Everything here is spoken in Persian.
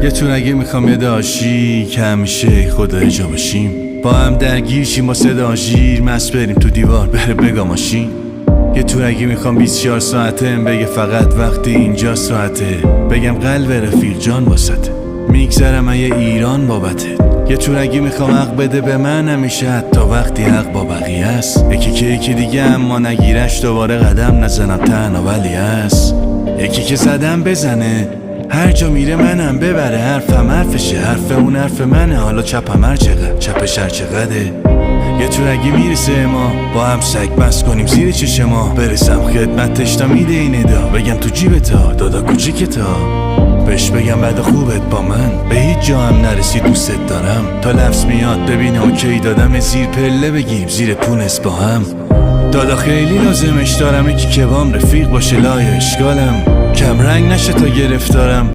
یه تور اگه میخوام یه داشی که همیشه خدا جا باشیم، با هم درگیر شیم با صدا ژیر، مست بریم تو دیوار بره بگا ماشین. یه تور اگه میخوام 24 ساعته بگه فقط وقتی اینجا ساعته، بگم قلب رفیق جان واسطه، میگذرم یه ایران بابته. یه تور اگه میخوام حق بده به من همیشه، حتی وقتی حق با بقیه است. یکی که یکی دیگه اما نگیرش دوباره قدم نزنم تنها ولی هست. یکی که زدم بزنه هر جا میره منم ببره، حرفم حرفشه حرف اون حرف منه، حالا چپم هر چقدر چپش هر چقدره. یه تور اگه میرسه ما با هم سگ بس کنیم زیر چشم ما، برسم خدمتش تا میده این ادا، بگم تو جیبتا دادا کوچیکتا، بهش بگم بعد خوبت با من به هیچ جا هم نرسی دوست دارم، تا لفظ میاد ببین اوکی دادم زیر پله بگیم زیر پونس با هم. دادا خیلی لازمش دارم یکی که بام رفیق باشه لای اشکالم، کم رنگ نشه تا گرفتارم.